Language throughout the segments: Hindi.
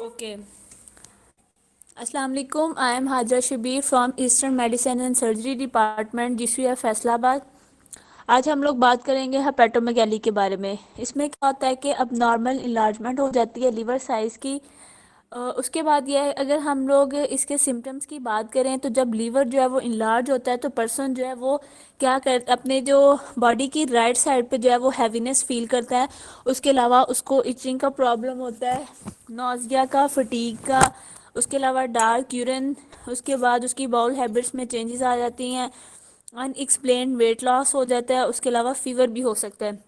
ओके। अस्सलाम वालेकुम। I am Hajra Shabbir from eastern medicine and surgery department GCF Faisalabad. आज हम लोग बात करेंगे हेपेटोमेगाली के बारे में। इसमें क्या होता है कि अब नॉर्मल इन्लार्जमेंट हो जाती है लिवर साइज़ की। उसके बाद यह है, अगर हम लोग इसके सिम्टम्स की बात करें तो जब लीवर जो है वो इनलार्ज होता है तो पर्सन जो है वो क्या कर अपने जो बॉडी की राइट साइड पे जो है वो हैवीनेस फील करता है। उसके अलावा उसको इचिंग का प्रॉब्लम होता है, नौजिया का, फटीग का। उसके अलावा डार्क यूरिन। उसके बाद उसकी बाउल हैबिट्स में चेंजेस आ जाती हैं। अनएक्सप्लेन्ड वेट लॉस हो जाता है। उसके अलावा फीवर भी हो सकता है।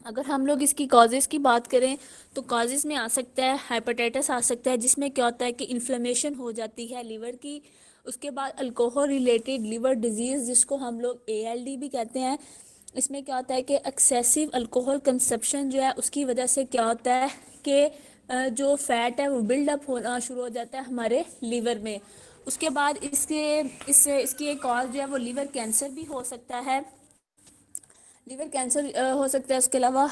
अगर हम लोग इसकी कॉजेज़ की बात करें तो कॉजेज़ में आ सकता है हेपेटाइटिस आ सकता है, जिसमें क्या होता है कि इन्फ्लेमेशन हो जाती है लीवर की। उसके बाद अल्कोहल रिलेटेड लिवर डिजीज़, जिसको हम लोग एएलडी भी कहते हैं। इसमें क्या होता है कि एक्सेसिव अल्कोहल कंजप्शन जो है उसकी वजह से क्या होता है कि जो फैट है वो बिल्डअप होना शुरू हो जाता है हमारे लीवर में। उसके बाद इसकी एक और जो है वो लीवर कैंसर भी हो सकता है। लीवर कैंसर हो सकता है। उसके अलावा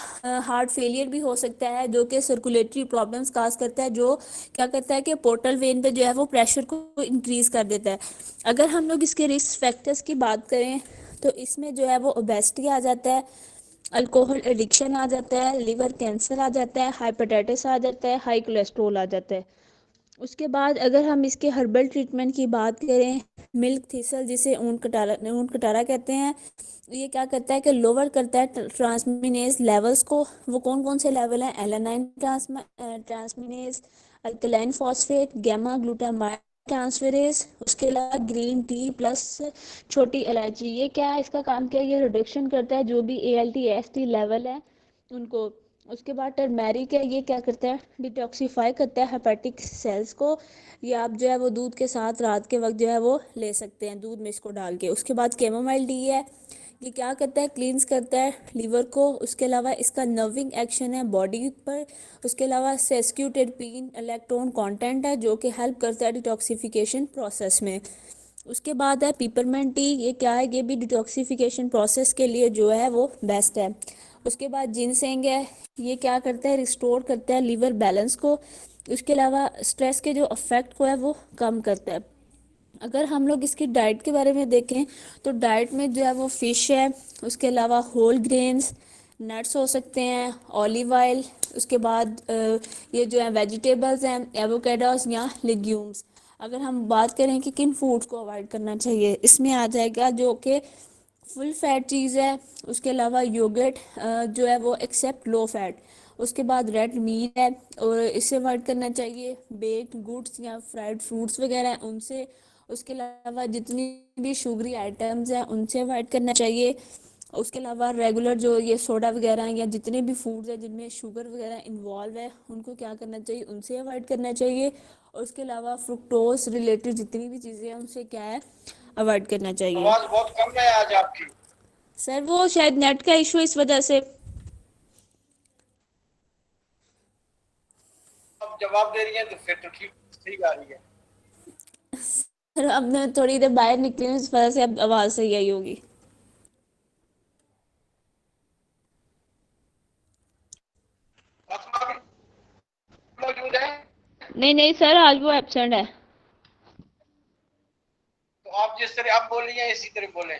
हार्ट फेलियर भी हो सकता है, जो कि सर्कुलेटरी प्रॉब्लम्स काज करता है, जो क्या करता है कि पोर्टल वेन पे जो है वो प्रेशर को इंक्रीज कर देता है। अगर हम लोग इसके रिस्क फैक्टर्स की बात करें तो इसमें जो है वो ओबेसिटी आ जाता है, अल्कोहल एडिक्शन आ जाता है, लिवर कैंसर आ जाता है, हाइपेटाइटिस आ जाता है, हाई कोलेस्ट्रोल आ जाता है। उसके बाद अगर हम इसके हर्बल ट्रीटमेंट की बात करें, मिल्क थिसल, जिसे ऊंट कटारा कहते हैं, ये क्या करता है कि लोअर करता है ट्रांसमिनेज लेवल्स को। वो कौन कौन से लेवल हैं? Alanine transaminase, alkaline phosphate, gamma glutamide transferase. उसके अलावा ग्रीन टी प्लस छोटी इलायची, ये क्या है, इसका काम क्या है? ये रिडक्शन करता है जो भी एएलटी एएसटी लेवल है उनको। उसके बाद टर्मेरिक है, ये क्या करता है? डिटॉक्सिफाई करता है हेपेटिक सेल्स को। ये आप जो है वो दूध के साथ रात के वक्त जो है वो ले सकते हैं, दूध में इसको डाल के। उसके बाद कैमोमाइल टी है, ये क्या करता है? क्लींस करता है लीवर को। उसके अलावा इसका नर्विंग एक्शन है बॉडी पर। उसके अलावा सेस्क्यूटेडपीन इलेक्ट्रॉन कंटेंट है, जो कि हेल्प करता है डिटॉक्सिफिकेशन प्रोसेस में। उसके बाद है पीपरमेंट टी, ये क्या है? ये भी डिटॉक्सिफिकेशन प्रोसेस के लिए जो है वो बेस्ट है। उसके बाद जिनसेंग है, ये क्या करता है? रिस्टोर करता है लीवर बैलेंस को। उसके अलावा स्ट्रेस के जो अफेक्ट को है वो कम करता है। अगर हम लोग इसकी डाइट के बारे में देखें तो डाइट में जो है वो फ़िश है। उसके अलावा होल ग्रेन्स, नट्स हो सकते हैं, ऑलिव ऑयल। उसके बाद ये जो है वेजिटेबल्स हैं, एवोकेडोस या लेग्यूम्स। अगर हम बात करें कि किन फूड्स को अवॉइड करना चाहिए, इसमें आ जाएगा जो कि फुल फैट चीज़ है। उसके अलावा योगर्ट जो है वो एक्सेप्ट लो फैट। उसके बाद रेड मीट है और इसे अवॉइड करना चाहिए। बेक्ड गुड्स या फ्राइड फ्रूट्स वगैरह हैं उनसे। उसके अलावा जितनी भी शुगरी आइटम्स हैं उनसे अवॉइड करना चाहिए। उसके अलावा रेगुलर जो ये सोडा वगैरह हैं या जितने भी फूड्स हैं जिनमें शुगर वगैरह इन्वॉल्व है उनको क्या करना चाहिए? उनसे अवॉइड करना चाहिए। और उसके अलावा फ्रुक्टोज रिलेटेड जितनी भी चीज़ें हैं उनसे क्या है? अवॉइड करना चाहिए। आवाज बहुत कम है आज आपकी। सर वो शायद नेट का इशू इस वजह से। अब जवाब दे रही हैं तो फिर तो ठीक ठीक आ रही है। सर अब मैं थोड़ी देर बाहर निकली हूँ, इस वजह से अब आवाज़ सही आई होगी। आसमा भी मौजूद है। नहीं नहीं सर, आज वो एबसेंट है। तो आप जिस तरह आप बोल रही हैं इसी तरह बोले।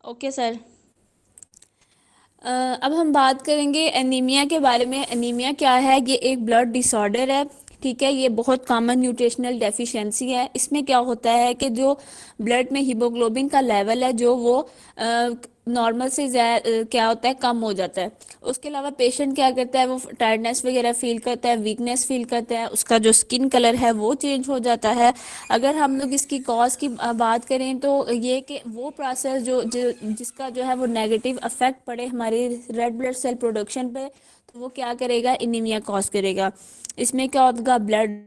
Okay sir. अब हम बात करेंगे एनीमिया के बारे में। एनीमिया क्या है? ये एक ब्लड डिसऑर्डर है। ठीक है, ये बहुत कॉमन न्यूट्रिशनल डेफिशिएंसी है। इसमें क्या होता है कि जो ब्लड में हीमोग्लोबिन का लेवल है जो वो नॉर्मल से क्या होता है? कम हो जाता है। उसके अलावा पेशेंट क्या करता है? वो टायर्डनेस वगैरह फील करता है, वीकनेस फील करता है, उसका जो स्किन कलर है वो चेंज हो जाता है। अगर हम लोग इसकी कॉज की बात करें तो ये कि वो प्रोसेस जिसका जो है वो नेगेटिव अफेक्ट पड़े हमारी रेड ब्लड सेल प्रोडक्शन पे, तो वो क्या करेगा? एनीमिया कॉज करेगा। इसमें क्या होगा? ब्लड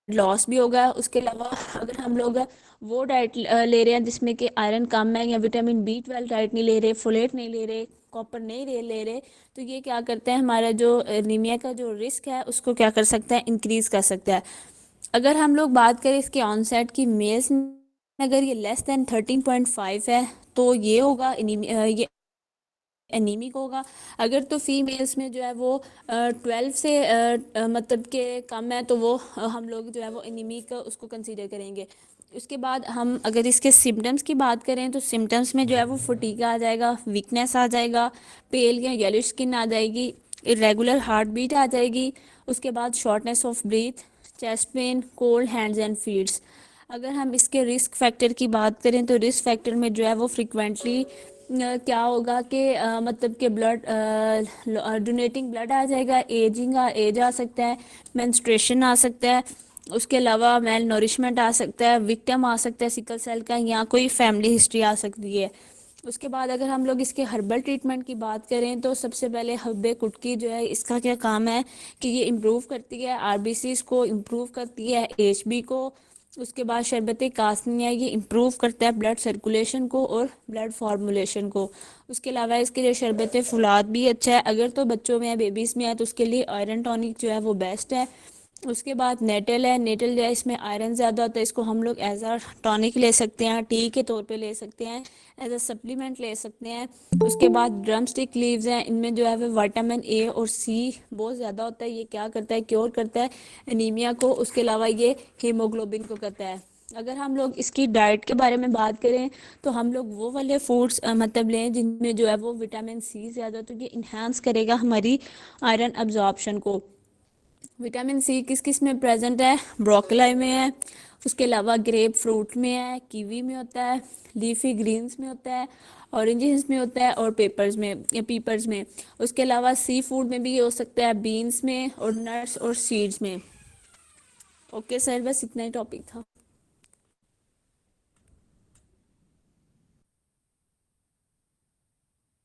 लॉस भी होगा। उसके अलावा अगर हम लोग वो डाइट ले रहे हैं जिसमें कि आयरन कम है, या विटामिन बी 12 डाइट नहीं ले रहे, फोलेट नहीं ले रहे, कॉपर नहीं ले रहे, तो ये क्या करते हैं? हमारा जो एनीमिया का जो रिस्क है उसको क्या कर सकता है? इंक्रीज कर सकता है। अगर हम लोग बात करें इसके ऑनसेट की मेल्स में, अगर ये लेस देन 13.5 है तो ये होगा ये एनीमिक होगा। अगर तो फीमेल्स में जो है वो 12 से मतलब के कम है तो वो हम लोग जो है वो एनीमिक उसको कंसीडर करेंगे। उसके बाद हम अगर इसके सिम्टम्स की बात करें तो सिम्टम्स में जो है वो फटीगा आ जाएगा, वीकनेस आ जाएगा, पेल या येलिश स्किन आ जाएगी, इरेगुलर हार्ट बीट आ जाएगी। उसके बाद shortness of breath, chest pain, cold hands and feets. अगर हम इसके रिस्क फैक्टर की बात करें तो रिस्क फैक्टर में जो है वो फ्रिक्वेंटली क्या होगा कि मतलब कि ब्लड डोनेटिंग ब्लड आ जाएगा, एज आ सकता है, मेंस्ट्रुएशन आ सकता है, उसके अलावा मेल नरिशमेंट आ सकता है, विक्टिम आ सकता है सिकल सेल का, या कोई फैमिली हिस्ट्री आ सकती है। उसके बाद अगर हम लोग इसके हर्बल ट्रीटमेंट की बात करें तो सबसे पहले हब्बे कुटकी जो है इसका क्या काम है कि ये इम्प्रूव करती है आरबीसीज को, इम्प्रूव करती है एचबी को। उसके बाद शरबत कासनी है, ये इम्प्रूव करता है ब्लड सर्कुलेशन को और ब्लड फार्मूलेशन को। उसके अलावा इसके लिए शरबत फुलाद भी अच्छा है, अगर तो बच्चों में है, बेबीज़ में है, तो उसके लिए आयरन टॉनिक जो है वो बेस्ट है। उसके बाद नेटल है, नेटल जो है इसमें आयरन ज़्यादा होता है, इसको हम लोग एज अ टॉनिक ले सकते हैं, टी के तौर पे ले सकते हैं, एज अ सप्लीमेंट ले सकते हैं। उसके बाद ड्रम स्टिक लीव्स हैं, इनमें जो है वो विटामिन ए और सी बहुत ज़्यादा होता है। ये क्या करता है, क्योर करता है एनीमिया को। उसके अलावा ये हीमोग्लोबिन को करता है। अगर हम लोग इसकी डाइट के बारे में बात करें तो हम लोग वो वाले फूड्स मतलब लें जिनमें जो है वो विटामिन सी ज़्यादा, तो ये इन्हांस करेगा हमारी आयरन अब्जॉर्प्शन को। विटामिन सी किस किस में प्रेजेंट है, ब्रोकली में है, उसके अलावा ग्रेप फ्रूट में है, कीवी में होता है, लीफी ग्रीन्स में होता है, ऑरेंजेस में होता है और पेपर्स में या पीपर्स में। उसके अलावा सी फूड में भी हो सकता है, बीन्स में और नट्स और सीड्स में। ओके सर, बस इतना ही टॉपिक था।